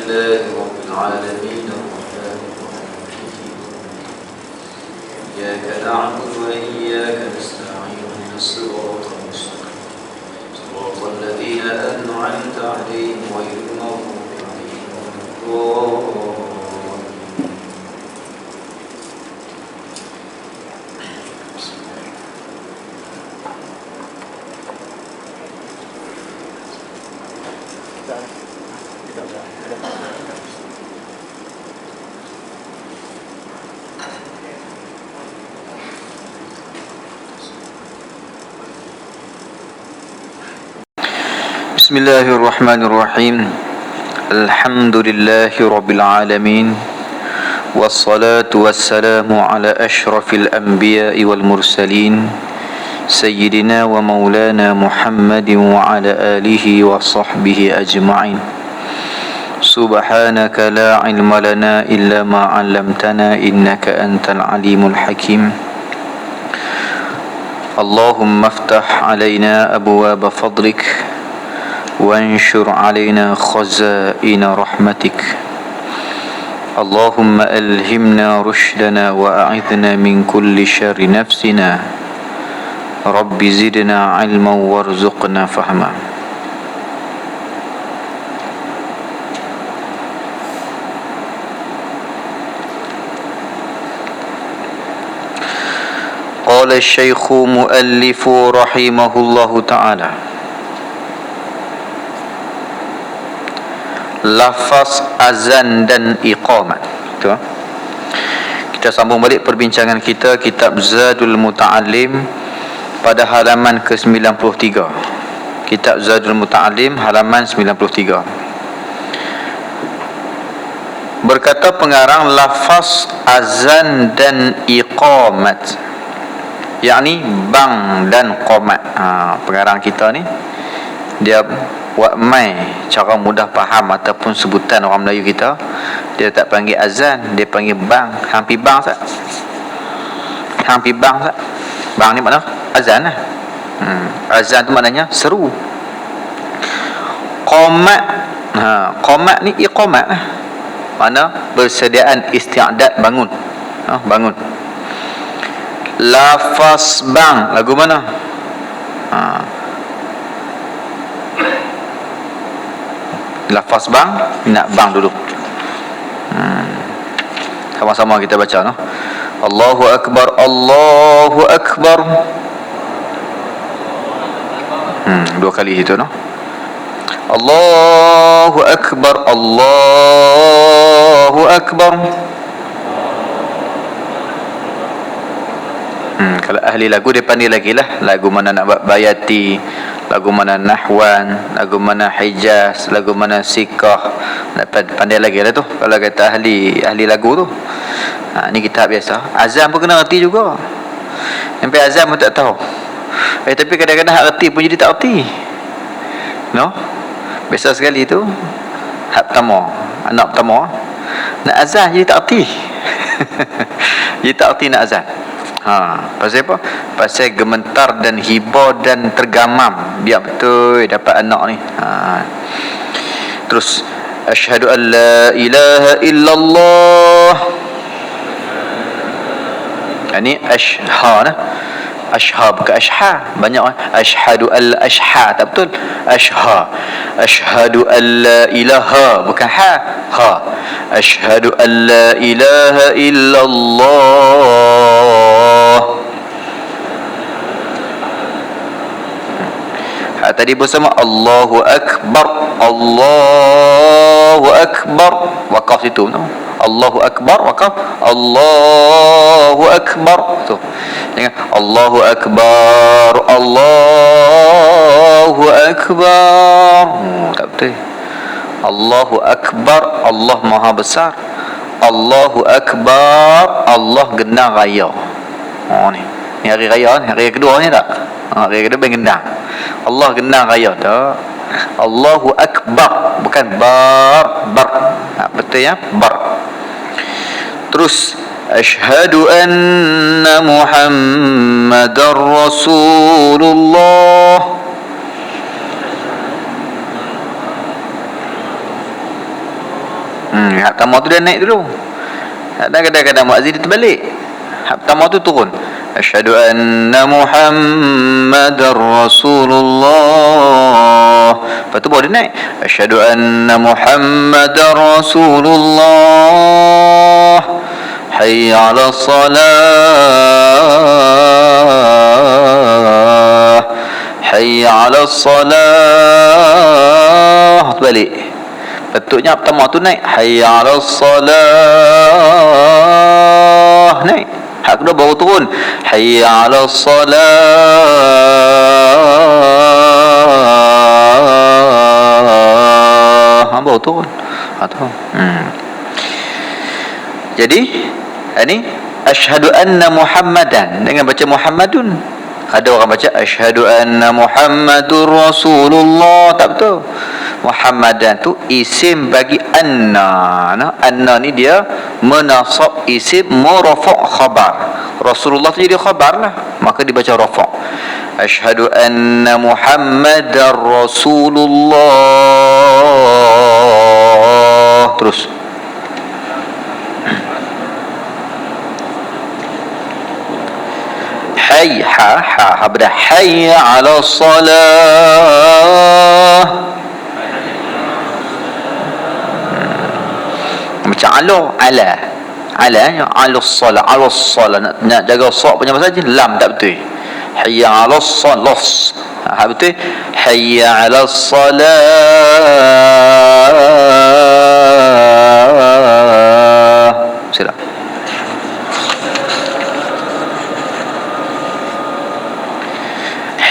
لله رب العالمين الرحمن الرحيم إياك نعبد وإياك نستعين اهدنا الصراط المستقيم صراط الذين أنعمت عليهم غير المغضوب عليهم ولا الضالين. Bismillahirrahmanirrahim. Alhamdulillahi rabbil alamin. Wassalatu wassalamu ala ashrafil anbiya'i wal mursalin Sayyidina wa maulana Muhammadin wa ala alihi wa sahbihi ajma'in. Subhanaka la ilma lana illa ma 'allamtana innaka antal alimul hakim. Allahumma aftah alaina abwaaba fadlik وانشر علينا خزائن رحمتك. اللهم ألهمنا رشدنا وأعذنا من كل شر نفسنا. رب زدنا علما وارزقنا فهما. قال الشيخ مؤلف رحمه الله تعالى: lafaz azan dan iqamat. Kita sambung balik perbincangan kita kitab Zadul Muta'allim pada halaman ke-93. Kitab Zadul Muta'allim halaman 93. Berkata pengarang, lafaz azan dan iqamat, yakni bang dan qamat. Pengarang kita ni dia buat mai cara mudah faham ataupun sebutan orang Melayu kita. Dia tak panggil azan, dia panggil bang. Hampir bang tak? Hampir bang tak? Bang ni makna azan lah. Azan tu maknanya seru. Qamat, qamat ni iqamat lah. Makna bersediaan, isti'adad, bangun. Bangun. Lafaz bang lagu mana? Lafaz bang, nak bang dulu. Sama-sama kita baca, no? Allahu Akbar, Allahu Akbar. Dua kali itu, no? Allahu Akbar, Allahu Akbar. Kalau ahli lagu dia pandai lagi lah. Lagu mana nak buat bayati, lagu mana nahwan, lagu mana hijaz, lagu mana sikah, pandai lagi lah tu kalau kata ahli lagu tu. Ni kitab biasa. Azan pun kena erti juga. Sampai azan pun tak tahu. Tapi kadang-kadang hak erti pun jadi tak erti, no? Biasa sekali tu hak pertama, anak pertama nak azan jadi tak erti. Jadi tak erti nak azan. Pasal apa? Pasal gementar dan hibah dan tergamam. Biar betul dapat anak ni. Terus asyhadu an la ilaha illallah. Ini ashha nah. Ashha bukan ashha. Banyak asyhadu al ashha, tak betul. Ashha. Asyhadu an la ilaha bukan ha. Ha. Asyhadu an la ilaha illallah. Tadi bersama Allahu Akbar, Allahu Akbar, waqaf situ, no? Allahu Akbar, waqaf, Allahu Akbar tu. Jangan Allahu Akbar, Allahu Akbar. Tak betul. Allahu Akbar, Allah Maha Besar. Allahu Akbar, Allah gendang raya. Ni hari raya ni, hari kedua ni tak? Hari kedua gendang. Allah gendang raya tak? Allahu Akbar, bukan bar. Betul ya? Bar. Terus asyhadu anna Muhammadar Rasulullah. Hak pertama tu dia naik dulu. Dan kadang-kadang muazzin dia terbalik. Hak pertama tu turun. Asyhadu anna Muhammadar Rasulullah. Lepas tu baru dia naik. Asyhadu anna Muhammadar Rasulullah. Hayya 'alas salah. Hayya 'alas salah. Balik. Bentuknya pertama tu naik. Hayya 'alas salah. Naik. Hak kedua baru turun. Hayya 'alas salah. Baru turun. Turun. Jadi ini asyhadu anna Muhammadan dengan baca Muhammadun. Ada orang baca asyhadu anna Muhammadur Rasulullah, tak betul. Muhammadan tu isim bagi anna. Anna ni dia menasab isim murafa' khabar. Rasulullah tu jadi khabar lah, maka dibaca rafa'. Asyhadu anna Muhammadar Rasulullah. Terus hayy ha benda hayya 'ala salah. Macam ala salah, ala salah, nak jaga sa punya bahasa je lam tak betul. Hayya 'ala salah, betul. Hayya 'ala salah. Sila.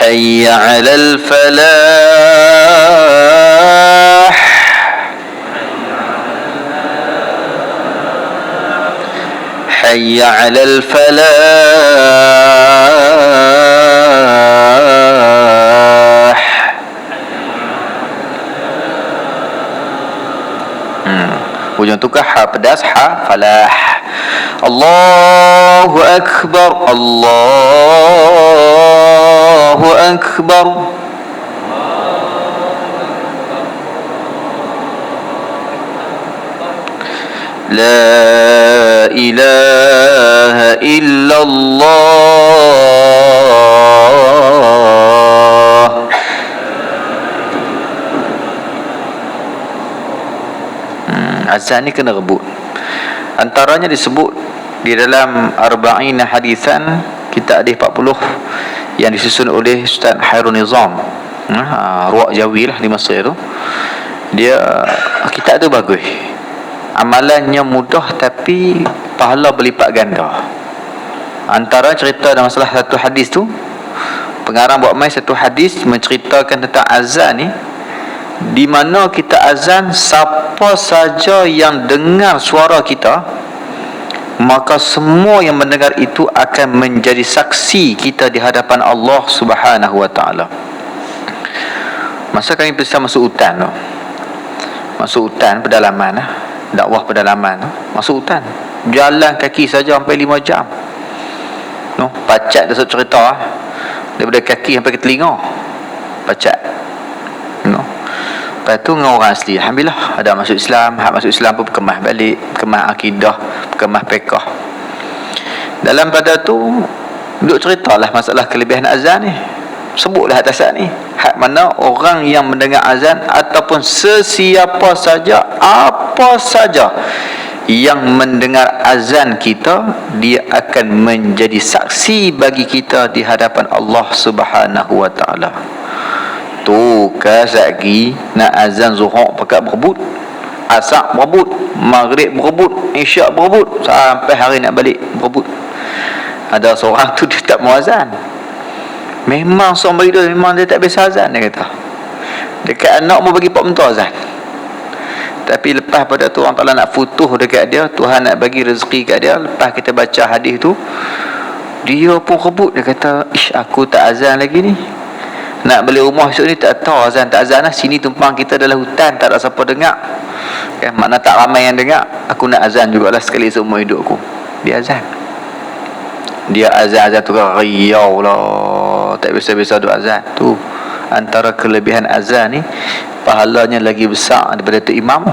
حي على الفلاح. حي على الفلاح. Hujung tu ke ha pedas, ha falah. Allahu akbar, Allahu akbar. La ilaha illallah. Azan ni kena rebut. Antaranya disebut di dalam Arba'in Hadisan kitab hadis 40 yang disusun oleh Ustaz Hairul Nizam, Ruwaq Jawi lah di Mesir tu. Dia kitab tu bagus, amalannya mudah tapi pahala berlipat ganda. Antara cerita dalam salah satu hadis tu, pengarang buat mai satu hadis menceritakan tentang azan ni, di mana kita azan, siapa saja yang dengar suara kita, maka semua yang mendengar itu akan menjadi saksi kita di hadapan Allah Subhanahu wa taala. Masa kami bisa masuk hutan tu, masuk hutan pedalaman, dakwah pedalaman tu, masuk hutan, jalan kaki saja sampai 5 jam. Pacat dia cerita daripada kaki sampai ke telinga, pacat. Lepas tu dengan orang asli, alhamdulillah ada masuk Islam. Hak masuk Islam pun berkemas balik, berkemas akidah, berkemas fiqh. Dalam pada tu duk ceritalah masalah kelebihan azan ni. Sebutlah atas ni, hak mana orang yang mendengar azan ataupun sesiapa saja, apa saja yang mendengar azan kita, dia akan menjadi saksi bagi kita di hadapan Allah Subhanahu wa taala. Tu kasaki nak azan zuhur pakat berebut, asar berebut, maghrib berebut, isyak berebut, sampai hari nak balik berebut. Ada seorang tu dia tak mau azan. Memang seorang bagi dia, memang dia tak biasa azan, dia kata. Dekat anak mau bagi pak mentua azan. Tapi lepas pada tu orang Ta'ala nak futuh dekat dia, Tuhan nak bagi rezeki kat dia, lepas kita baca hadis tu, dia pun rebut. Dia kata, ish, aku tak azan lagi ni. Nak beli rumah esok ni tak tahu azan tak azan lah. Sini tumpang kita dalam hutan, tak ada siapa dengar, makna tak ramai yang dengar. Aku nak azan jugalah sekali seumur hidup aku. Dia azan. Dia azan tu kan riau lah, tak biasa-biasa duk azan. Tu antara kelebihan azan ni, pahalanya lagi besar daripada tu imam.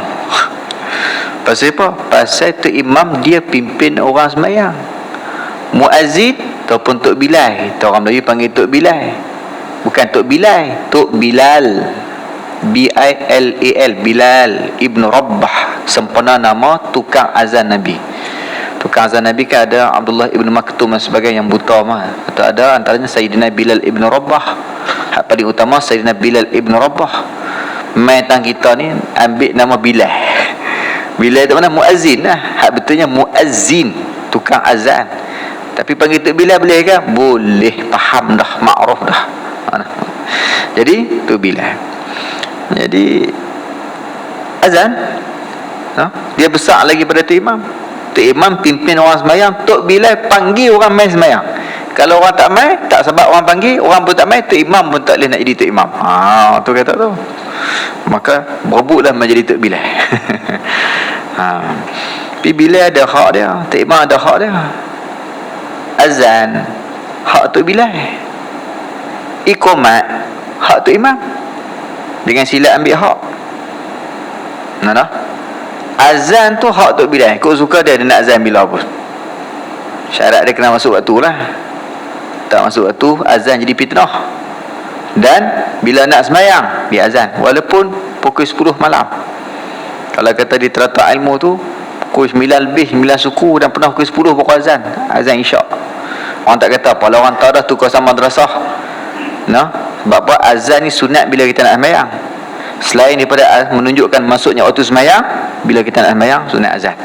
Pasal apa? Pasal tu imam dia pimpin orang sembahyang. Muazzin ataupun Tok Bilal, kita orang Melayu panggil Tok Bilal. Bukan Tok Bilal, Tok Bilal. Bilal, Bilal Ibn Rabbah, sempena nama tukang azan Nabi. Tukang azan Nabi kan ada Abdullah Ibn Maktum dan sebagainya yang buta mah. Atau ada antaranya Sayyidina Bilal Ibn Rabbah. Hak paling utama Sayyidina Bilal Ibn Rabbah. Metang kita ni ambil nama Bilal. Bilal itu mana? Muazzin lah. Hak betulnya muazzin, tukang azan. Tapi panggil Tok Bilal boleh kan? Boleh, faham dah, makruf dah. Jadi Tok Bilal. Jadi azan, dia besar lagi pada Tok Imam. Tok Imam pimpin orang sembahyang, Tok Bilal panggil orang main sembahyang. Kalau orang tak main, tak sebab orang panggil, orang pun tak main, Tok Imam pun tak boleh nak jadi Tok Imam. Tu kata tu. Maka berebutlah menjadi Tok Bilal. Tapi Bilal ada hak dia, Tok Imam ada hak dia. Azan hak Tok Bilal, iqamat hak Tok Imam. Dengan sila ambil hak. Nah. Azan tu hak Tok Bilal. Kau suka dia nak azan bila pun. Syarat dia kena masuk waktu lah. Tak masuk waktu, azan jadi fitnah. Dan bila nak sembahyang, dia azan walaupun pukul 10 malam. Kalau kata di teratak ilmu tu pukul 9 lebih, 9 suku, dan pernah pukul 10 baru azan isyak. Orang tak kata apa. Kalau orang tahu dah tu kawasan madrasah. Sebab apa? Azan ni sunat bila kita nak sembahyang. Selain daripada menunjukkan masuknya waktu sembahyang, bila kita nak sembahyang sunat azan.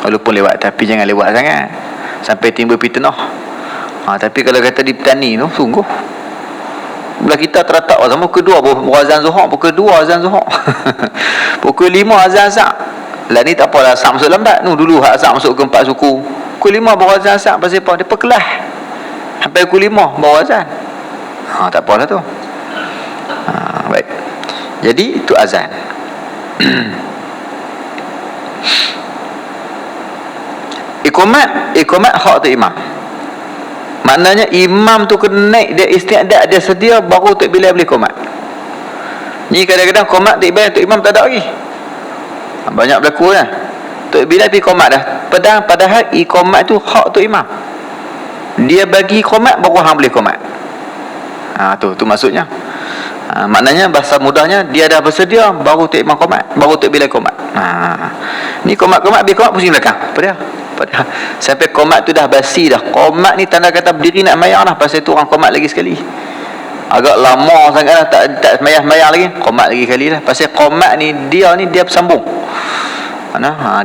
Walaupun lewat, tapi jangan lewat sangat sampai timbul fitnah. Tapi kalau kata di petani tu, sungguh bila kita teratak sama kedua baru azan zuhur, pukul 2 azan zuhur. Pukul 5 azan asar. Lah ni tak apalah asar masuk lambat. Dulu asar masuk ke 4 suku. Pukul 5 baru azan asar. Pasal apa? Dia perkelah sampai pukul 5 baru azan. Tak apalah tu. Baik. Jadi itu azan. Iqamat hak tu imam. Maknanya imam tu kena naik, dia istiadat, dia sedia, baru Tok Bilal boleh qomat. Ni kadang-kadang qomat Tok Bilal, Tok Imam tak ada lagi. Banyak berlaku kan. Tok Bilal pergi qomat dah. Padahal iqamat tu hak Tok Imam. Dia bagi qomat baru hang boleh qomat. Tu maksudnya. Maknanya bahasa mudahnya, dia dah bersedia baru Tok Imam qomat, baru Tok Bilal qomat. Ni qomat habis qomat pusing belakang. Apa dia? Sampai qomat tu dah basi dah. Qomat ni tanda kata berdiri nak mayang dah. Pasal tu orang qomat lagi sekali. Agak lama sangat dah, tak mayang lagi, qomat lagi kali lah. Pasal qomat ni dia bersambung.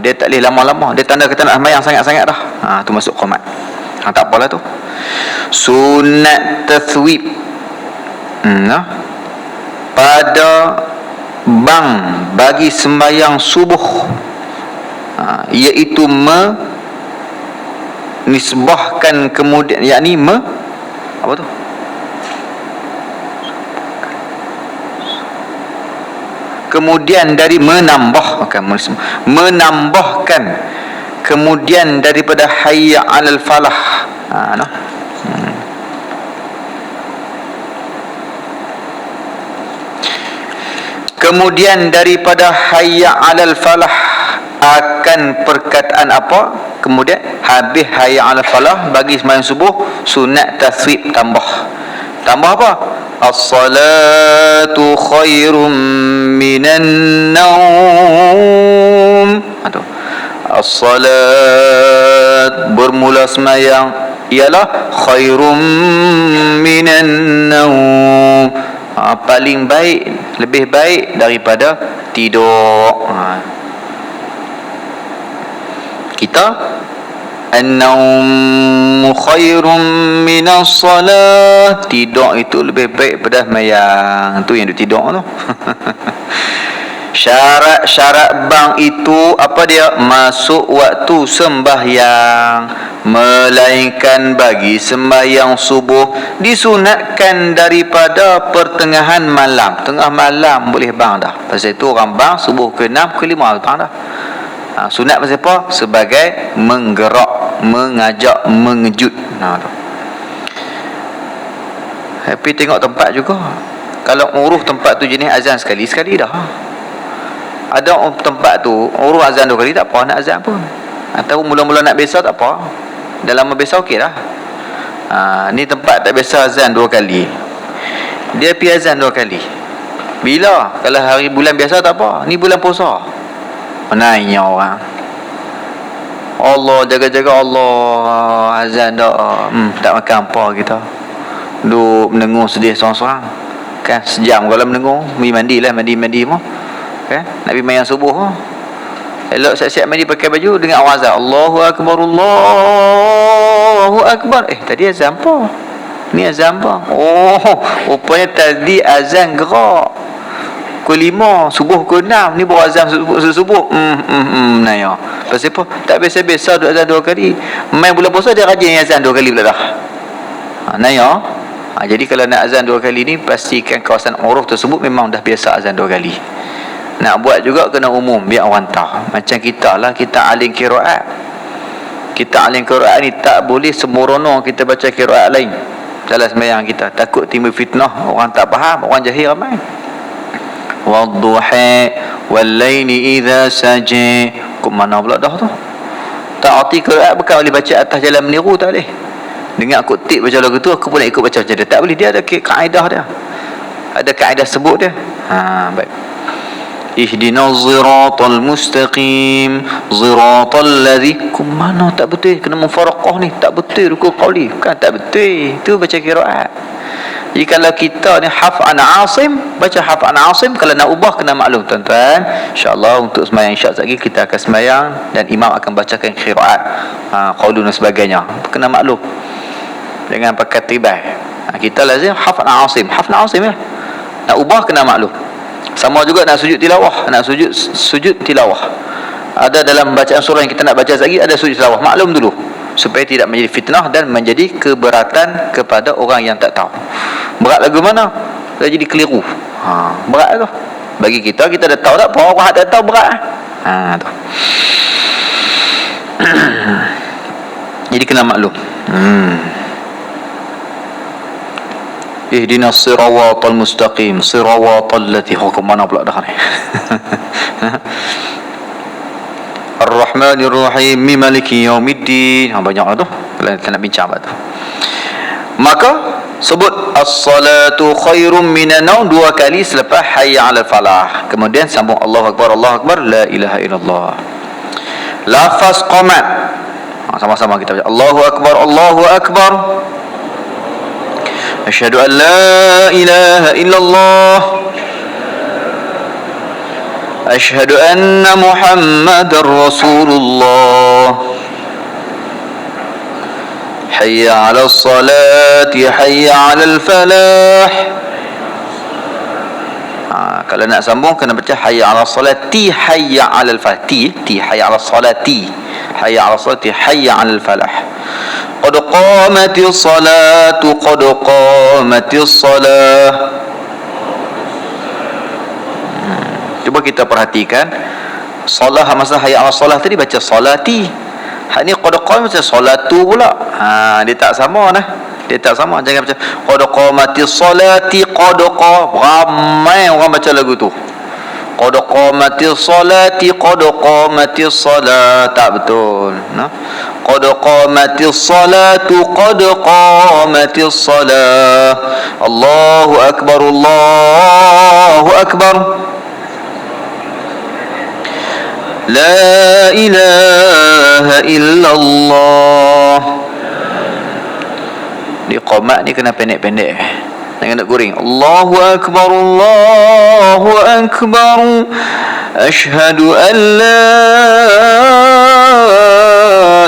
Dia tak boleh lama-lama. Dia tanda kata nak mayang sangat-sangat dah. Tu masuk qomat. Tak apalah tu. Sunat tathwib. Pada bagi sembahyang subuh, iaitu nisbahkan kemudian, yakni apa tu? Kemudian dari menambahkan kemudian daripada hayya 'alal falah. Kemudian daripada hayya 'alal falah akan perkataan apa? Kemudian habis hayya 'alal falah bagi sembahyang subuh, sunat taswib tambah apa? As-salatu khairum minan naum. As-salat bermula sembahyang ialah khairum minan naum. Paling baik, lebih baik daripada tidur. Kita an-naum khairum minas salat. Tidur itu lebih baik daripada sembahyang. Tu yang dia tidur tu. Syarat bang itu apa dia? Masuk waktu sembahyang, melainkan bagi sembahyang subuh disunatkan daripada pertengahan malam. Tengah malam boleh bang dah. Pasal itu orang bang subuh ke 6 ke 5 bang dah. Sunat pasal apa? Sebagai menggerak, mengajak, mengejut. Tapi tengok tempat juga. Kalau urus tempat tu jenis azan sekali dah. Ada tempat tu urus azan 2 kali tak apa nak azan pun. Atau mula-mula nak biasa tak apa. Dalam biasa okey lah. Ni tempat tak biasa azan 2 kali. Dia pergi azan 2 kali. Bila? Kalau hari bulan biasa tak apa. Ni bulan puasa. Menanya orang. Allah jaga-jaga Allah azan dak. Tak makan apa kita. Duk mendengung sedih seorang-seorang. Kan sejam kalau mendengung, mandi mah. Kan? Nak pergi main subuh mah. Elok siap-siap mandi pakai baju dengan awaz Allahu akbar Allahu akbar. Tadi azan apa? Ni azan apa? Oh, rupanya tadi azan gerak. Pukul 5, subuh pukul 6. Ni baru azan subuh. Naya. Pasal apa? Tak biasa-biasa duk azan 2 kali. Main bulan puasa dia rajin azan 2 kali pula dah. Naya. Jadi kalau nak azan 2 kali ni, pastikan kawasan uruf tersebut memang dah biasa azan 2 kali. Nak buat juga kena umum, biar orang tahu. Macam kita lah, kita alim qiraat. Kita alim qiraat ni tak boleh sembrono kita baca qiraat lain dalam sembahyang kita. Takut timbul fitnah, orang tak faham, orang jahil ramai. Wadduha wal-laili idza saja. Kok mana pula dah tu? Tak arti qiraat bukan boleh baca atas jalan meniru, tak boleh. Dengar aku tip baca lagu tu, aku pun nak ikut baca macam dia. Tak boleh, dia ada kaedah dia. Ada kaedah sebut dia. Baik. Ihdinas siratal mustaqim siratal ladzi. Mana tak betul, kena mufaraqah ni, tak betul rukuk qauli, bukan tak betul, itu baca qiraat. Jadi kalau kita ni hafz an Asim, baca hafz an Asim. Kalau nak ubah kena maklum tuan-tuan, insya-Allah untuk sembahyang isyak lagi kita akan sembahyang dan imam akan bacakan qiraat qaulun dan sebagainya, kena maklum, jangan pakai tibai. Kita lazim hafz an Asim, hafz an Asim ya. Nak ubah kena maklum. Sama juga nak sujud tilawah, nak sujud tilawah. Ada dalam bacaan surah yang kita nak baca lagi, ada sujud tilawah. Maklum dulu supaya tidak menjadi fitnah dan menjadi keberatan kepada orang yang tak tahu. Berat lagu mana? Dah jadi keliru. Berat tu. Bagi kita dah tahu tak apa, orang tak tahu berat. Tu. Jadi kena maklum. Ihdinas siratal mustaqim siratal lati. Hukum mana pula dah ni? Ar-Rahmanir Rahim Maliki Yaumiddin. Banyaklah tu. Kita nak bincang apa tu. Maka sebut as-salatu khairum minan naum 2 kali selepas hayya 'alal falah. Kemudian sambung Allahu akbar la ilaha illallah. Lafaz qamat. Sama-sama kita baca Allahu akbar. Asyhadu an la ilaha illallah. Asyhadu anna Muhammadar Rasulullah. Hayya 'alas salati hayya 'alal falah. Kalau nak sambung kena baca hayya 'alas salati hayya 'alal falah. Ti hayya 'alas salati hayya 'alas salati hayya 'alal falah. Qad qamatis salatu qad qamatis salah. Cuba kita perhatikan solah, masa hayya 'alas salah tadi baca salati. Hak ni qad qamat macam salatu pula. Dia tak sama dah. Dia tak sama. Jangan baca qad qamatis salati qad ramai orang baca lagu tu. Qad qamatis salati qad qamatis salat. Tak betul. Qad qamatis salatu qad qamatis salah. Allahu akbar Allahu akbar. La ilaha illallah. Di qamat ni kena pendek-pendek. Jangan nak guring. Allahu akbar Allahu akbar. Asyhadu an la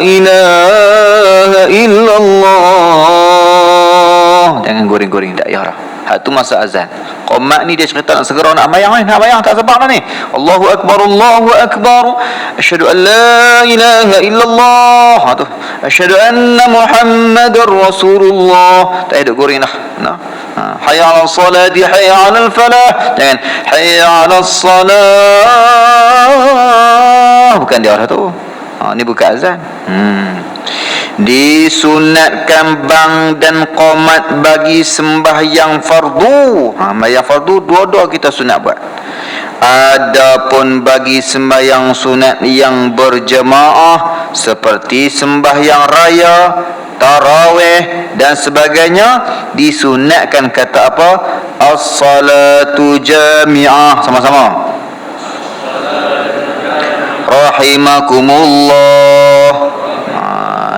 ilaha illallah. Jangan guring-guring tak ya. Hak tu masa azan. Qamat ni dia cerita nak segera nak mayang tak sabar dah ni. Allahu akbar Allahu akbar. Asyhadu an la ilaha illallah. Tu. Asyhadu anna Muhammadar Rasulullah. Tak ada guring dah. Hayya 'alas salati hayya 'alal falah. Jangan hayya 'alas salah. Bukan dia dah tu. Ni bukan azan. Disunatkan bang dan qomat bagi sembahyang fardu. Sembahyang fardu dua-dua kita sunat buat. Adapun bagi sembahyang sunat yang berjemaah seperti sembahyang raya, tarawih dan sebagainya, disunatkan kata apa? As-salatu jami'ah. Sama-sama. Rahimakumullah.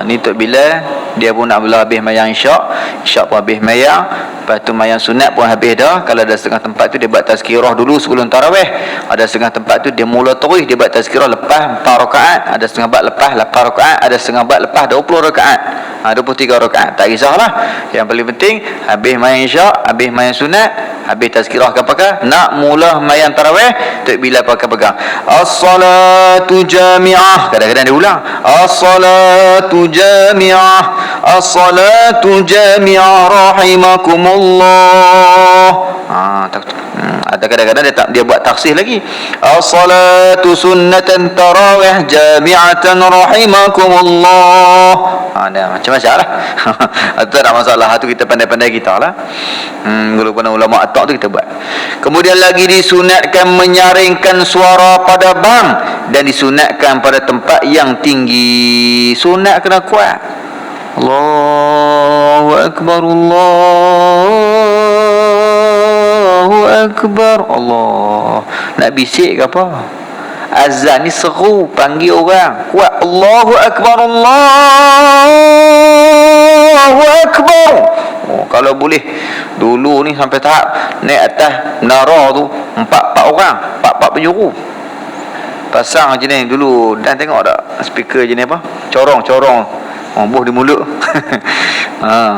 Ni Tok Bilal dia pun nak mula habis mayang isyak pun habis mayang, lepas tu mayang sunat pun habis dah. Kalau ada setengah tempat tu dia buat tazkirah dulu sebelum tarawih, ada setengah tempat tu dia mula terus dia buat tazkirah lepas 4 rakaat, ada setengah buat lepas 8 rakaat, ada setengah buat lepas 20 rakaat, 23 rakaat, tak kisahlah. Yang paling penting habis mayang isyak, habis mayang sunat, habis tazkirah ke apakah, nak mula mayang tarawih, Tok Bilal pakai pegang as-salatu jami'ah, kadang-kadang dia ulang as-salatu jami'ah, as-salatu jami'ah rahimakumullah. Ada kadang-kadang dia buat taksih lagi, as-salatu sunnatan tarawih jami'atan rahimakumullah. Macam-macam lah. Itu tak masalah, itu kita pandai-pandai kita lah. Walaupun ulama atak tu kita buat. Kemudian lagi disunatkan menyaringkan suara pada bang, dan disunatkan pada tempat yang tinggi. Sunat kena kuat. Allahu Akbar, Allahu Akbar. Allah. Nak bisik ke apa? Azan ni seru, panggil orang kuat. Allahu Akbar, Allahu Akbar. Kalau boleh dulu ni sampai tahap naik atas menara tu 4 orang, 4 penjuru pasang je ni dulu. Dan tengok tak speaker je ni apa, corong buh di mulut.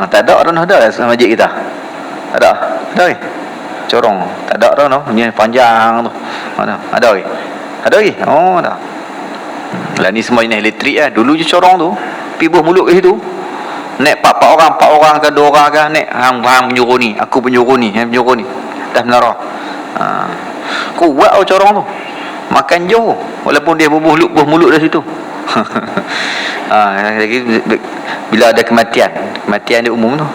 Tak ada orang ada dalam masjid kita. Tak ada ke? Corong tak ada orang ni panjang tu. Mana ada ke? Ada lagi? Oh, dah. Lah ni semua jenis elektrik lah. Dulu je corong tu, pergi buh mulut ke situ. Naik 4 orang ke 2 orang ke, naik hang penyuruh ni, aku penyuruh ni, penyuruh ni. Atas menara. Kuat corong tu. Makan jauh walaupun dia buh mulut dari situ. Lagi bila ada kematian dia umum tu.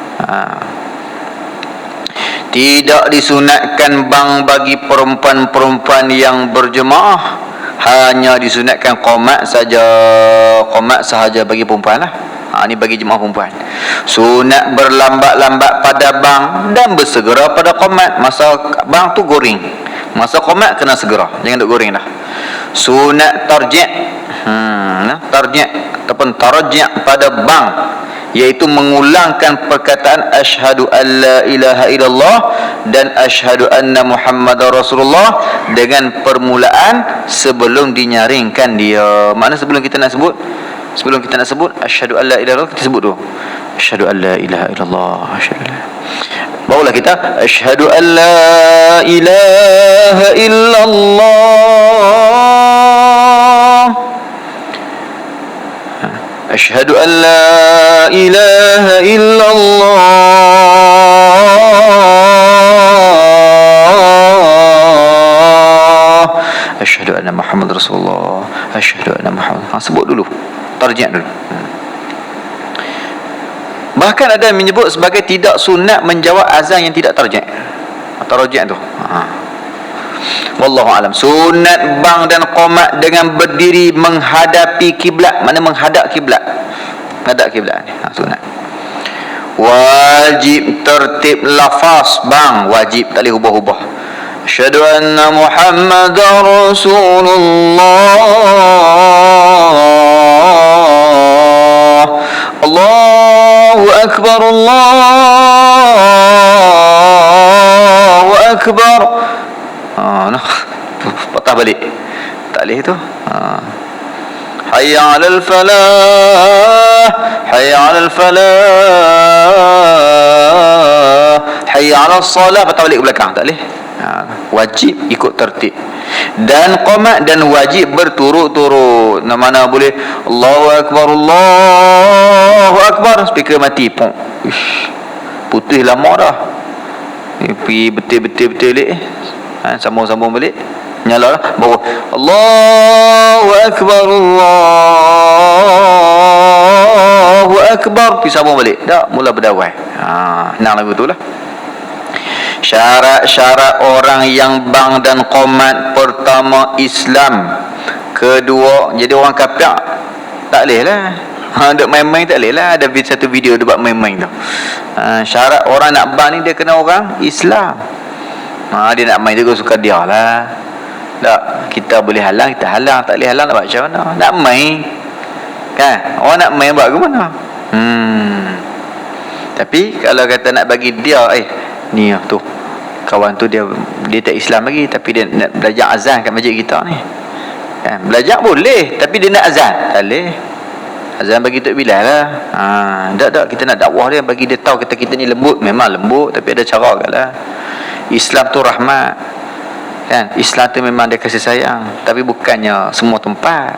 Tidak disunatkan bang bagi perempuan-perempuan yang berjemaah, hanya disunatkan qomat sahaja bagi perempuan lah. Ni bagi jemaah perempuan. Sunat berlambat-lambat pada bang dan bersegera pada qomat. Masa bang tu goreng, masa qomat kena segera, jangan duk goreng dah. Sunat tarji' ataupun tarji' pada bang, iaitu mengulangkan perkataan asyhadu an la ilaha illallah dan asyhadu anna muhammadar rasulullah dengan permulaan sebelum dinyaringkan dia. Makna sebelum kita nak sebut asyhadu an la ilaha illallah, kita sebut tu asyhadu an la ilaha illallah, barulah kita asyhadu an la ilaha illallah, asyhadu an la ilaha illallah, asyhadu anna Muhammad Rasulullah, asyhadu anna Muhammad. Sebut dulu, tarji' dulu. Bahkan ada yang menyebut sebagai tidak sunat menjawab azan yang tidak tarji'. Tarji' tu. Wallahu alam. Sunat bang dan qomat dengan berdiri menghadapi kiblat. Mana menghadap kiblat? Menghadap kiblat ni. Sunat. Wajib tertib lafaz bang, wajib, tak boleh ubah-ubah. Asyhadu anna Muhammadar Rasulullah. Allahu Akbar, Allahu Akbar. Patah balik, tak boleh tu. Hayya 'alal falah, hayya 'alal falah, hayya 'alas salah, patah balik ke belakang, tak boleh. Wajib ikut tertib. Dan qomat dan wajib berturut-turut. Mana boleh Allahu Akbar, Allahu Akbar, speaker mati, putih lama dah. Pergi betul-betul balik, sambung-sambung balik, nyala lah, baru Allahu Akbar, Allahu Akbar, pergi sambung balik, dah mula berdawai. Nak lagu tu lah. Syarat-syarat orang yang bang dan qomat: pertama, Islam. Kedua, jadi orang kafir tak boleh lah. Duk main-main tak boleh lah. Ada satu video dia buat main-main tu. Syarat orang nak bang ni dia kena orang Islam. Dia nak main dia suka dia lah. Tak, kita boleh halang, kita halang. Tak boleh halang nak buat macam mana? Nak main kan? Orang nak main buat ke mana? Tapi kalau kata nak bagi dia, ni tu kawan tu dia tak Islam lagi, tapi dia nak belajar azan kat masjid kita ni kan? Belajar boleh, tapi dia nak azan tak boleh. Azan bagi Tok Bilal lah. Tak, kita nak dakwah dia, bagi dia tahu kita ni lembut. Memang lembut, tapi ada cara kan lah. Islam tu rahmat kan? Islam tu memang dia kasih sayang, tapi bukannya semua tempat.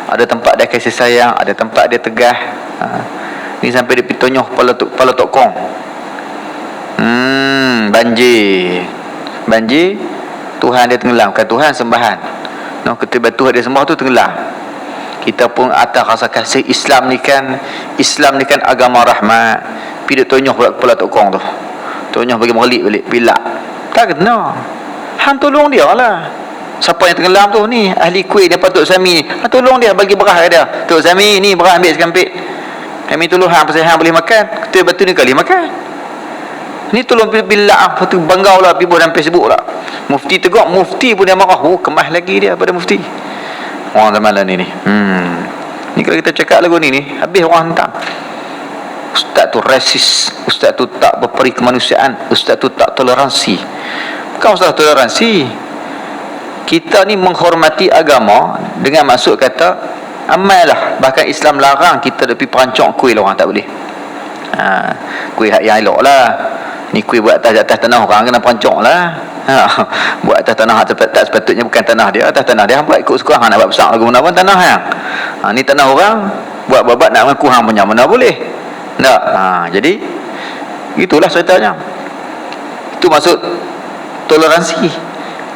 Ada tempat dia kasih sayang, ada tempat dia tegah. Ni sampai dia pergi tonyoh kepala Tok Kong. Banjir Tuhan dia tenggelam, bukan Tuhan sembahan. Ketika batu dia sembah tu tenggelam. Kita pun atas rasa kasih Islam ni kan agama rahmat. Pergi dia tonyoh kepala Tok Kong tu, tonyoh bagi balik pilak. Tak kena. Hang tolong dia lah. Siapa yang tenggelam tu? Ni ahli kuih dia, Tok Sami. Tolong dia, bagi berah dia. Tok Sami ni berah, ambil sekampit. Kami tolong hang pasal hang boleh makan. Ketua batu ni kali makan. Ni tolong bila tu banggau lah, pergi dalam Facebook lah. Mufti tegur, mufti pun dia marah. Kemas lagi dia pada mufti. Orang zaman lah ni. Ni kalau kita cakap lagu ni habis orang hantar. Ustaz tu rasis, ustaz tu tak berperi kemanusiaan, ustaz tu tak toleransi. Bukan ustaz toleransi. Kita ni menghormati agama dengan maksud kata amal lah. Bahkan Islam larang kita pergi perancang kuih lah, orang tak boleh. Kuih yang elok lah. Ni kuih buat atas tanah orang, kena perancang lah. Buat atas tanah tak sepatutnya, bukan tanah dia. Atas tanah dia, hang buat ikut suka hang. Nak buat besar lagu mana pun tanah hang. Ni tanah orang, buat babat nak mengaku hang punya, mana boleh. Tak. Jadi itulah ceritanya. Itu maksud toleransi.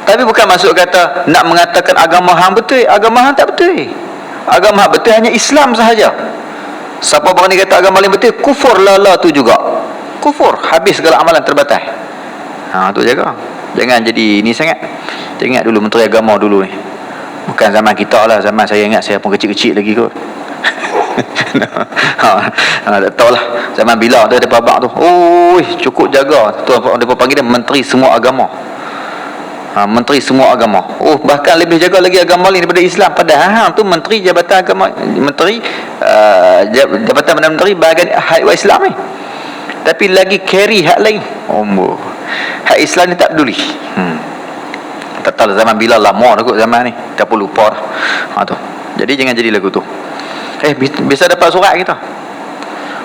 Tapi bukan maksud kata nak mengatakan agama hang betul. Agama hang tak betul. Agama hang betul hanya Islam sahaja. Siapa berani kata agama lain betul, kufur lah tu juga. Kufur, habis segala amalan terbatas. Tu jaga. Jangan jadi ni sangat. Ingat dulu Menteri Agama dulu ni. Bukan zaman kita lah, zaman saya ingat saya pun kecil-kecil lagi kot. Tak tahulah zaman bila tu ada babak tu. Cukup jaga tu, dia panggil dia Menteri Semua Agama. Menteri Semua Agama. Bahkan lebih jaga lagi agama lain daripada Islam. Padahal tu Menteri Jabatan Agama, Menteri Jabatan Perdana Menteri bahagian hak Islam ni. Tapi lagi carry hak lain. Hak Islam ni tak peduli. Tak tahu zaman bila lama dah kot zaman ni. Tak pun lupa dah. Tu. Jadi jangan jadi lagu tu. Bisa dapat surat kita.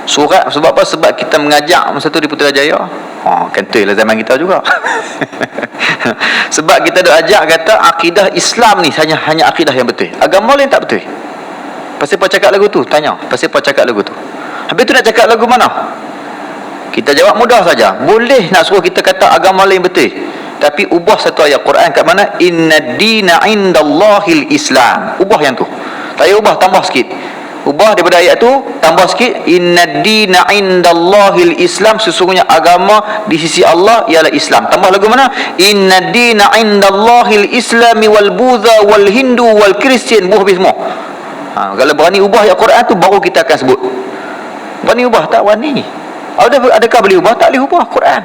Surat sebab apa? Sebab kita mengajak masa tu di Putrajaya. Kantor lah zaman kita juga. Sebab kita dah ajak kata akidah Islam ni hanya akidah yang betul. Agama lain tak betul. Pasal apa cakap lagu tu? Tanya. Pasal apa cakap lagu tu? Habis tu nak cakap lagu mana? Kita jawab mudah saja. Boleh nak suruh kita kata agama lain betul, tapi ubah satu ayat Quran kat mana inna dina indallahil Islam. Ubah yang tu. Tak payah ubah, tambah sikit. Ubah daripada ayat tu, tambah sikit inna dina indallahil Islam. Sesungguhnya agama di sisi Allah ialah Islam. Tambah lagu mana? Inna dina indallahil Islami wal Buddha wal Hindu wal Kristian. Buah habis semua. Kalau berani ubah ayat Quran tu, baru kita akan sebut. Berani ubah tak? Berani. Adakah boleh ubah? Tak boleh ubah Quran.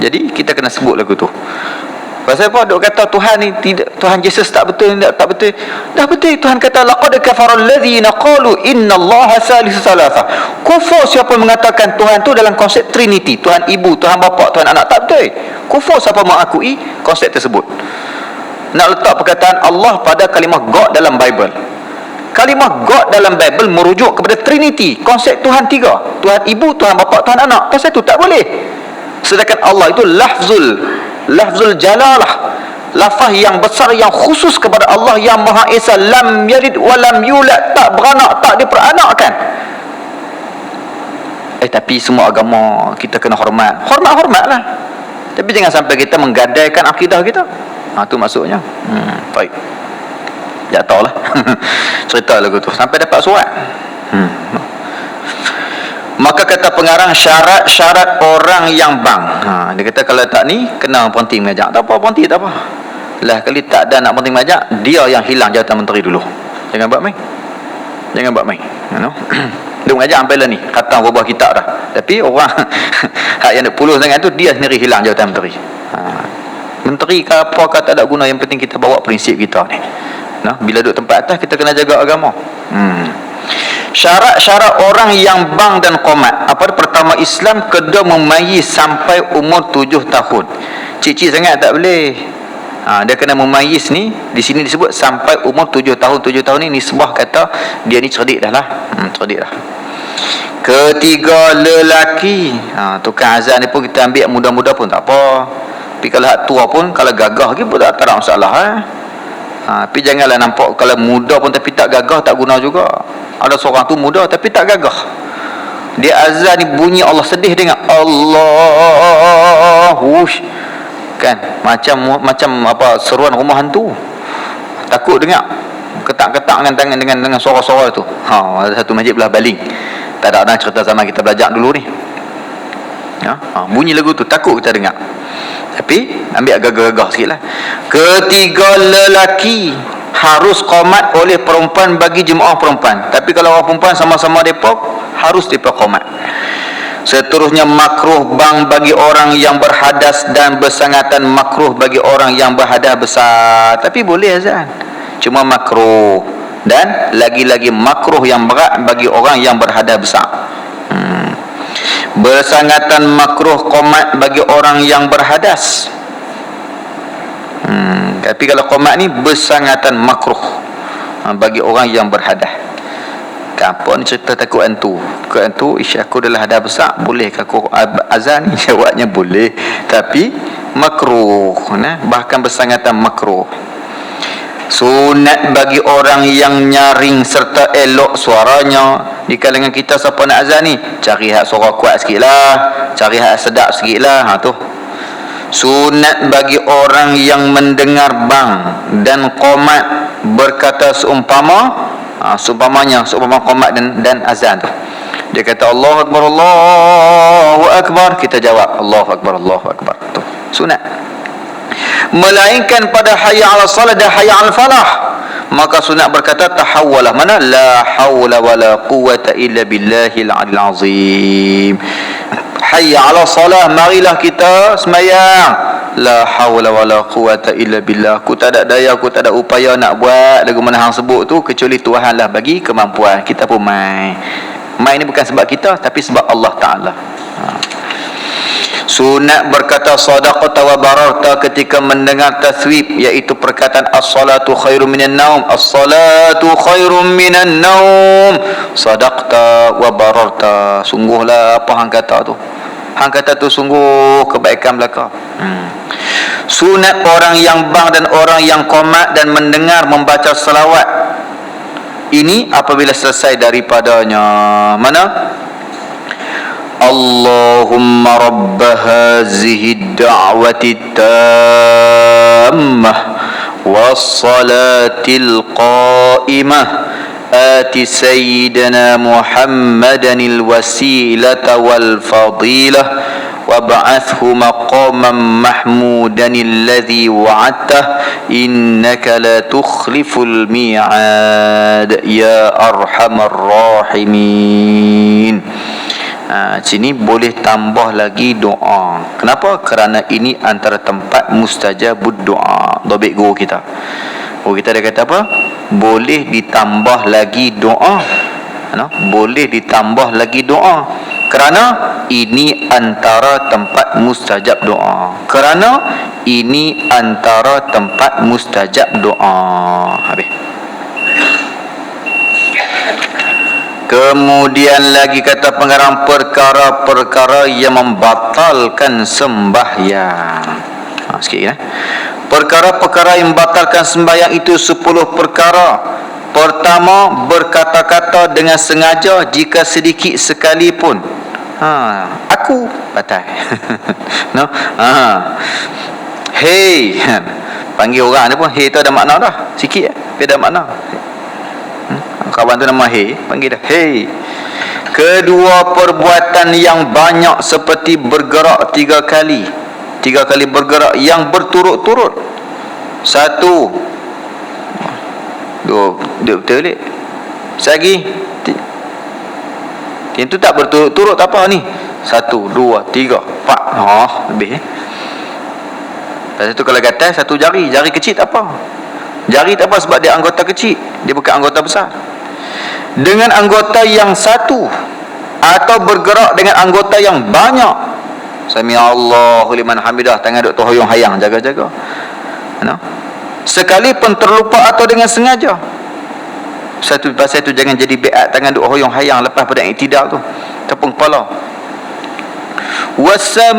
Jadi kita kena sebut lagu tu. Pasal apa? Dok kata Tuhan ni tidak, Tuhan Yesus tak betul, tak betul. Dah betul. Tuhan kata laqad kafara alladhina qalu innallaha salisu salasa. Kufur siapa mengatakan Tuhan tu dalam konsep Trinity, Tuhan Ibu, Tuhan Bapa, Tuhan Anak, tak betul. Kufur siapa mengakui konsep tersebut. Nak letak perkataan Allah pada kalimah God dalam Bible. Kalimah God dalam Bible merujuk kepada Trinity, konsep Tuhan tiga, Tuhan Ibu, Tuhan Bapa, Tuhan Anak. Pasal itu tak boleh. Sedangkan Allah itu lafzul jalalah, lafaz yang besar yang khusus kepada Allah yang Maha Esa, lam yalid wa lam yulad, tak beranak, tak diperanakkan. Tapi semua agama kita kena hormatlah. Tapi jangan sampai kita menggadaikan akidah kita. Itu maksudnya. Baik. Tak tahulah. Cerita lagu tu sampai dapat surat. Maka kata kata pengarang syarat-syarat orang yang bang. Dia kata kalau tak ni kena berhenti mengajak. Tak apa, berhenti tak apa. Lah kali tak ada nak berhenti mengajak, dia yang hilang jawatan menteri dulu. Jangan buat main. Jangan buat main. Dia mengajak sampai lah ni kata berubah kitab dah. Tapi orang hak yang nak puluh sangat tu dia sendiri hilang jawatan menteri. Menteri ke apa ke tak ada guna, yang penting kita bawa prinsip kita ni. Bila duduk tempat atas kita kena jaga agama. Syarat-syarat orang yang bang dan qomat. Apa pertama, Islam kedua memayyiz sampai umur 7 tahun. Cik-cik sangat tak boleh. Dia kena memayyiz ni, di sini disebut sampai umur 7 tahun. 7 tahun ni nisbah kata dia ni cerdik dah lah. Cerdik dah. Ketiga, lelaki. Tukang azan ni pun kita ambil muda-muda pun tak apa. Tapi kalau hak tua pun kalau gagah lagi pun tak ada masalah. Tapi janganlah nampak kalau muda pun tapi tak gagah, tak guna juga. Ada seorang tu muda tapi tak gagah. Dia azan ni bunyi Allah sedih dengar. Allah. Kan? Macam apa seruan rumah hantu. Takut dengar. Ketak-ketak dengan tangan dengan suara-suara tu. Ada satu masjid belah Baling. Tak ada orang cerita zaman kita belajar dulu ni. Bunyi lagu tu takut kita dengar. Tapi ambil agak-agak sikitlah. Ketiga, lelaki harus qomat oleh perempuan bagi jemaah perempuan. Tapi kalau orang perempuan sama-sama Depok, harus Depok qomat. Seterusnya, makruh bang bagi orang yang berhadas dan bersangatan makruh bagi orang yang berhadas besar. Tapi boleh azan, cuma makruh. Dan lagi-lagi makruh yang berat bagi orang yang berhadas besar. Bersangatan makruh qomat bagi orang yang berhadas. Tapi kalau qomat ni bersangatan makruh bagi orang yang berhadas. Apa ni cerita takut hantu? Takut hantu, aku adalah hadas besar, boleh ke aku azan? Jawabnya boleh, tapi makruh. Bahkan bersangatan makruh. Sunat bagi orang yang nyaring serta elok suaranya. Di kalangan kita siapa nak azan ni, cari hak suara kuat sikit lah, cari hak sedap sikit lah. Tu sunat bagi orang yang mendengar bang dan qomat berkata seumpama qomat dan azan tu. Dia kata Allahu Akbar, Allahu Akbar, kita jawab Allahu Akbar, Allahu Akbar. Tu sunat. Melainkan pada hayya 'ala salat dan hayya 'al falah, maka sunat berkata tahawwalah. Mana la haula wala quwwata illa billahil 'alil azim. Hayya 'ala salah, marilah kita sembahyang. La haula wala quwwata illa billah. Aku tak ada daya, aku tak ada upaya nak buat lagu mana hang sebut tu, kecuali Tuhan lah bagi kemampuan. Kita pun main ni bukan sebab kita, tapi sebab Allah Ta'ala. Sunat berkata sadaqata wa bararta ketika mendengar taswib, iaitu perkataan as-salatu khairum minan naum. As-salatu khairum minan naum. Sadaqta wa bararta. Sungguhlah apa hang kata tu. Hang kata tu sungguh kebaikan belaka. Sunat orang yang bang dan orang yang qomat dan mendengar membaca selawat. Ini apabila selesai daripadanya. Mana? Allahumma rabb hazihi da'wati tammah wassalatil qa'imah ati sayyidina Muhammadanil wasilata wal fadilah wab'athhu maqaman mahmudanil ladzi wa'adtah innaka la tukhliful mi'ad ya arhamar rahimin. Sini boleh tambah lagi doa. Kenapa? Kerana ini antara tempat mustajabud doa. Dobik guru kita. Guru kita dia kata apa? Boleh ditambah lagi doa. Boleh ditambah lagi doa. Kerana ini antara tempat mustajab doa. Kerana ini antara tempat mustajab doa. Habis. Kemudian lagi kata pengarang, perkara-perkara yang membatalkan sembahyang. Sikit ya. Perkara-perkara yang membatalkan sembahyang itu 10 perkara. Pertama, berkata-kata dengan sengaja jika sedikit sekalipun. Aku batal. Hey. Panggil orang ni pun hey tu ada makna dah. Sikit tapi ada makna. Kawan tu nama hey, panggil dah hey. Kedua perbuatan yang banyak seperti bergerak 3 kali. 3 kali bergerak yang berturut-turut. 1 2 betul tak? Lagi. Itu tak berturut-turut apa ni? 1 2 3 4. Lebih Lepas tu kalau gatal 1 jari, jari kecil tak apa. Jari tak apa sebab dia anggota kecil, dia bukan anggota besar. Dengan anggota yang satu atau bergerak dengan anggota yang banyak. Sami Allahu liman hamidah, tangan duk terhoyong hayang, jaga-jaga. Sekalipun terlupa atau dengan sengaja. Satu pasal tu jangan jadi biat tangan duk hoyong hayang lepas pada iktidal tu. Tepung kepala. Was-samaa'i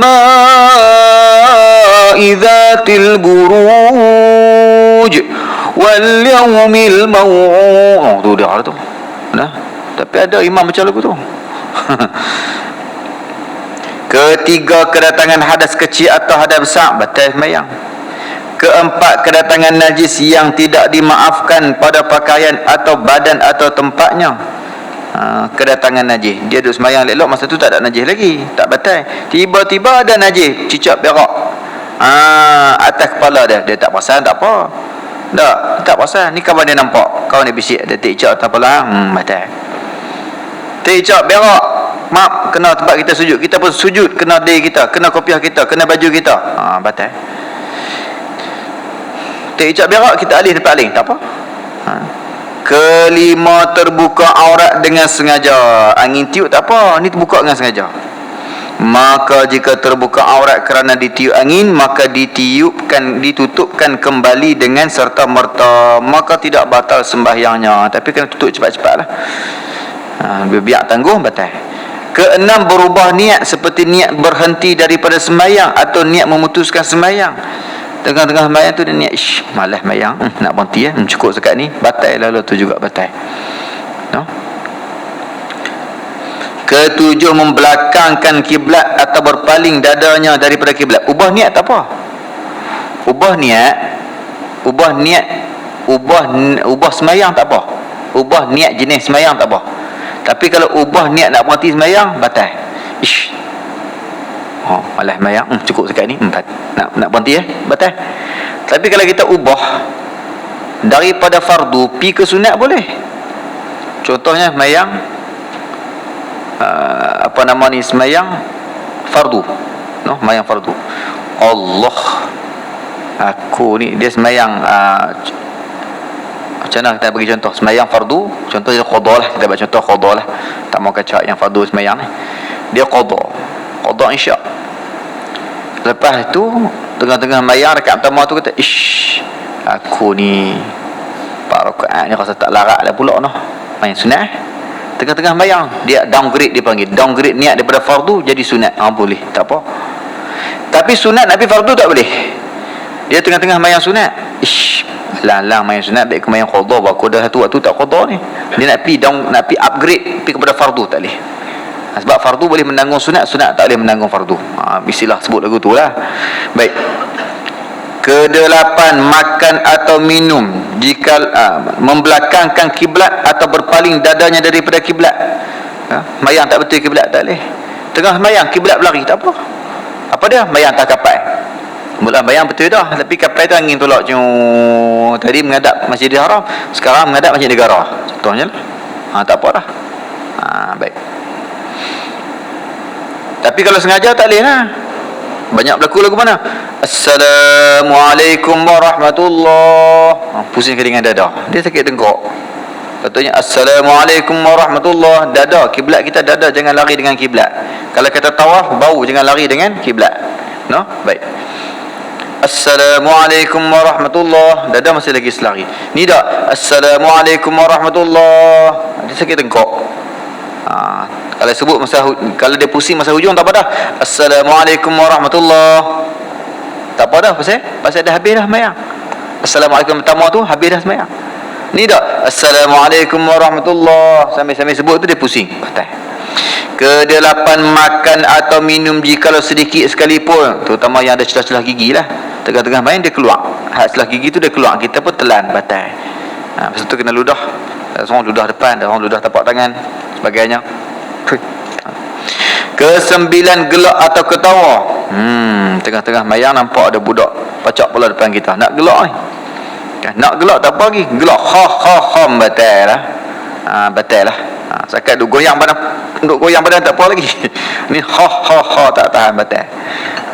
dzatil buruj wal yaumil maw'ud. Tu dia tu. Tapi ada imam macam lagu tu. Ketiga, kedatangan hadas kecil atau hadas besar, batal sembahyang. Keempat, kedatangan najis yang tidak dimaafkan pada pakaian atau badan atau tempatnya. Kedatangan najis, dia duduk sembahyang elok, masa tu tak ada najis lagi, tak batal. Tiba-tiba ada najis, cicak berak atas kepala dia tak perasan, tak apa. Tak perasan. Ni kawan dia nampak, kawan dia bisik, dia cicak atas kepala, batal. Cicak berak, mak, kena tempat kita sujud, kita pun sujud, kena diri kita, kena kopiah kita, kena baju kita, batal. Cicak berak, kita alih tempat lain, tak apa. Kelima, terbuka aurat dengan sengaja. Angin tiup tak apa, ni terbuka dengan sengaja. Maka jika terbuka aurat kerana ditiup angin, maka ditutupkan kembali dengan serta merta, maka tidak batal sembahyangnya. Tapi kena tutup cepat-cepatlah. Biar tangguh, batal. Keenam, berubah niat seperti niat berhenti daripada sembahyang atau niat memutuskan sembahyang. Tengah-tengah sembahyang tu dia niat, malas sembahyang, nak berhenti cukup sekat ni, batal lalu tu juga batal. Ketujuh, membelakangkan kiblat atau berpaling dadanya daripada kiblat. Ubah niat tak apa. Ubah sembahyang tak apa. Ubah niat jenis sembahyang tak apa. Tapi kalau ubah niat nak berhenti sembahyang, batal. Malas sembahyang, cukup sekat ni, nak berhenti batal. Tapi kalau kita ubah daripada fardu pi ke sunat boleh. Contohnya sembahyang sembahyang fardu. Sembahyang fardu. Allah, aku ni dia sembahyang macam mana kita bagi contoh sembahyang fardu, contoh dia qada lah, kita buat contoh qada lah, tak mau kacau yang fardu sembahyang ni, dia qada isyak. Lepas tu tengah-tengah sembahyang rakaat pertama tu kata, aku ni 4 rakaat ni rasa tak larat dah pula main sunat. Tengah-tengah sembahyang dia downgrade, dia panggil downgrade niat daripada fardu jadi sunat. Boleh, tak apa. Tapi sunat Nabi fardu tak boleh. Dia tengah-tengah sembahyang sunat, lang main sunat baik ke main qada, aku dah satu waktu tak qada ni. Dia nak pi upgrade pi kepada fardu, tak boleh. Sebab fardu boleh menanggung sunat, sunat tak boleh menanggung fardu. Istilah sebut lagu tu lah. Baik. Kedelapan, makan atau minum jika membelakangkan kiblat atau berpaling dadanya daripada kiblat. Mayang tak betul kiblat, tak boleh. Tengah mayang kiblat berlari, tak apa. Apa dia? Mayang tak kapai. Mula mayang betul dah, tapi kapai tu angin tolak. Tadi menghadap Masjidil Haram, sekarang menghadap Masjid Negara. Contohnya lah. Tak apa dah. Baik. Tapi kalau sengaja tak boleh lah. Banyak berlaku lagu mana? Assalamualaikum warahmatullahi. Pusing kelingan dada, dia sakit tengkok. Contohnya Assalamualaikum warahmatullahi. Dada, kiblat kita dada, jangan lari dengan kiblat. Kalau kita tawaf, bau jangan lari dengan kiblat. Baik. Assalamualaikum warahmatullahi. Dada masih lagi selari. Ni dah Assalamualaikum warahmatullahi. Dia sakit tengkok. Kalau sebut kalau dia pusing masa hujung, tak apa dah. Assalamualaikum warahmatullahi. Tak apa dah, pasal dah habis dah sembahyang. Assalamualaikum pertama tu habis dah sembahyang. Ni dah Assalamualaikum warahmatullahi, sambil sebut tu dia pusing, batal. Kedelapan, makan atau minum jikalau sedikit sekalipun, terutama yang ada celah-celah gigi lah. Tengah-tengah main dia keluar, celah gigi tu dia keluar, kita pun telan, batal. Lepas tu kena ludah. Seorang ludah depan, orang ludah tapak tangan, sebagainya. Kesembilan, gelak atau ketawa. Tengah-tengah mayang nampak ada budak pacak pula depan kita, nak gelak ni. Kan, nak gelak tak apa lagi, gelak ha ha ha, batal lah. Batal lah. Sakat duk goyang badan tak apa lagi. Ni ha ha ha tak tahan, batal.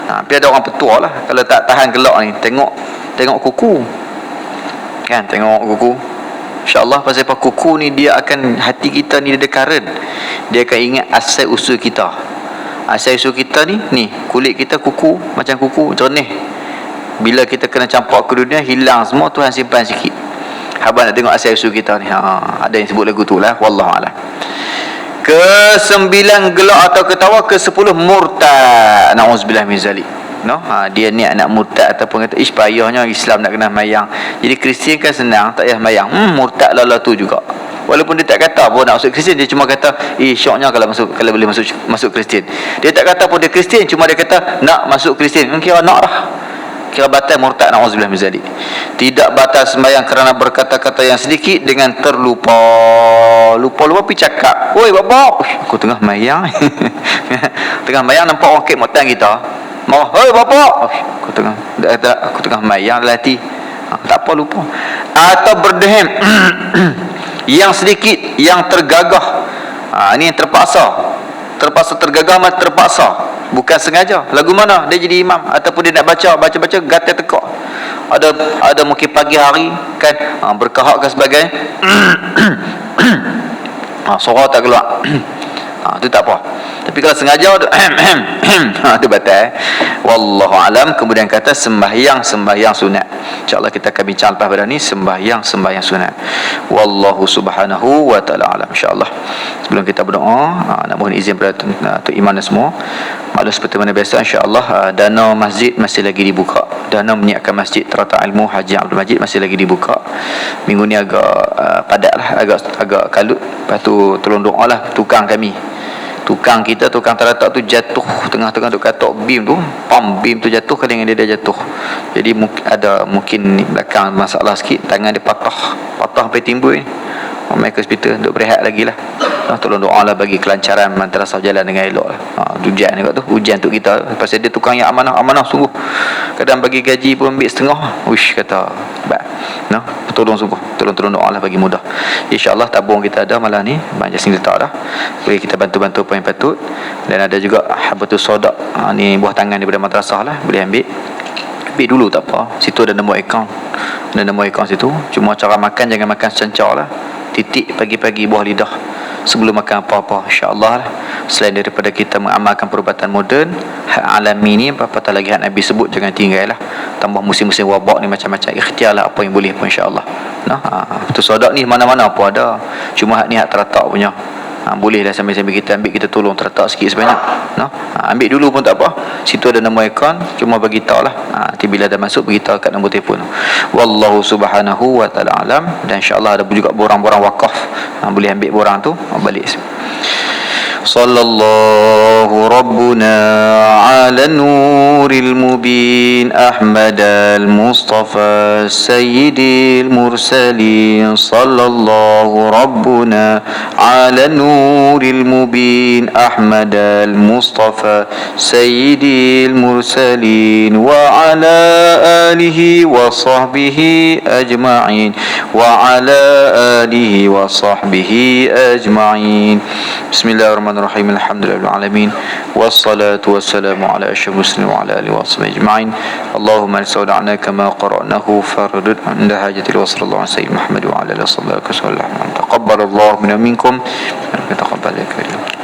Tapi ada orang petua lah, kalau tak tahan gelak ni, tengok kuku. Kan, tengok kuku. InsyaAllah pasal apa kuku ni, dia akan, hati kita ni dia ada current. Dia akan ingat asal usul kita. Asal usul kita ni kulit kita kuku, macam kuku jernih. Bila kita kena campak ke dunia, hilang semua, Tuhan simpan sikit. Abang nak tengok asal usul kita ni. Ada yang sebut lagu tu lah, wallahualam. Ke-9, gelak atau ketawa. Ke-10, murtad. Na'udzubillah min zalik. Dia niat nak murtad ataupun kata payahnya Islam nak kena mayang. Jadi Kristian kan senang, tak payah mayang. Murtad lah tu juga. Walaupun dia tak kata pun nak masuk Kristian, dia cuma kata syoknya kalau boleh masuk Kristian. Dia tak kata pun dia Kristian, cuma dia kata nak masuk Kristian. Kira nak lah, kira batal murtad. Na'udzubillah min zalik. Tidak batal sembahyang kerana berkata-kata yang sedikit dengan terlupa. Lupa pergi cakap, oi bapak, aku tengah mayang. Tengah mayang nampak orang kek motan kita. Hei bapak, aku tengah mayang lelaki. Tak apa, lupa. Atau berdehem yang sedikit, yang tergagah. Ini yang terpaksa tergagah, terpaksa, bukan sengaja. Lagu mana dia jadi imam ataupun dia nak baca gatal tekak. Ada mungkin pagi hari kan, berkahak dan sebagainya. Suara tak keluar. Itu tak apa. Tapi kalau sengaja itu batal. Wallahu alam. Kemudian kata sembahyang sunat. InsyaAllah kita akan bincang lepas pada ni sembahyang sunat. Wallahu subhanahu wa ta'ala alam. InsyaAllah sebelum kita berdoa, nak mohon izin pada Tok Iman dan semua. Maklum seperti mana biasa, InsyaAllah dana masjid masih lagi dibuka. Dana menyiapkan masjid Teratak Ilmu Haji Abdul Majid masih lagi dibuka. Minggu ni agak padat lah, agak kalut. Lepas tu tolong doa lah tukang kami. Tukang teratak tu jatuh tengah-tengah duk katok beam tu, beam tu jatuh, kadang dia dah jatuh. Jadi mungkin ni belakang masalah sikit, tangan dia patah sampai timbul ni. Mai ke hospital duk berehat lagi lah. Tolong doa lah bagi kelancaran madrasah jalan dengan elok lah. Ujian ni kat tu, ujian untuk kita. Pasal dia tukang yang amanah sungguh. Kadang bagi gaji pun ambil setengah. Uish, kata tolong sungguh, tolong doa lah bagi mudah. InsyaAllah tabung kita ada malam ni, banyak sini letak dah, boleh kita bantu apa yang patut. Dan ada juga habatus sodak, ni buah tangan daripada madrasah lah, boleh ambil dulu tak apa. Situ ada nombor akaun situ. Cuma cara makan jangan makan secancar lah, titik pagi-pagi buah lidah sebelum makan apa-apa, insyaAllah lah. Selain daripada kita mengamalkan perubatan moden, hak alami ni apa-apa lagi hak Nabi sebut jangan tinggal lah. Tambah musim-musim wabak ni macam-macam, ikhtiar lah apa yang boleh pun, insyaAllah. Betul, sodak ni mana-mana apa ada, cuma hak ni hak teratak punya. Boleh lah sambil-sambil kita ambil, kita tolong terletak sikit sebanyak. Ambil dulu pun tak apa. Situ ada nombor akaun, cuma bagi tahu lah. Nanti bila dah masuk, bagi tahu kat nombor telefon. Wallahu subhanahu wa ta'ala alam. Dan insyaAllah ada juga borang-borang wakaf, boleh ambil borang tu balik. Sallallahu rabbuna ala nuril mubin Ahmad al-Mustafa sayyidil mursalin. Sallallahu rabbuna ala nuril mubin Ahmad al-Mustafa sayyidil mursalin wa ala alihi wa sahbihi ajma'in Bismillahirrahmanirrahim. Alhamdulillahirrahmanirrahim. Wassalatu wassalamu ala asyrafil mursalin wa ala alihi wa sahbihi ajma'in. Allahumma sawda'na kama qara'nahu farudud inda hajatil wa sallallahu alaihi Muhammad wa ala alihi wa sahbihi. Taqabbalallahu minna minkum. Taqabbal ya karim.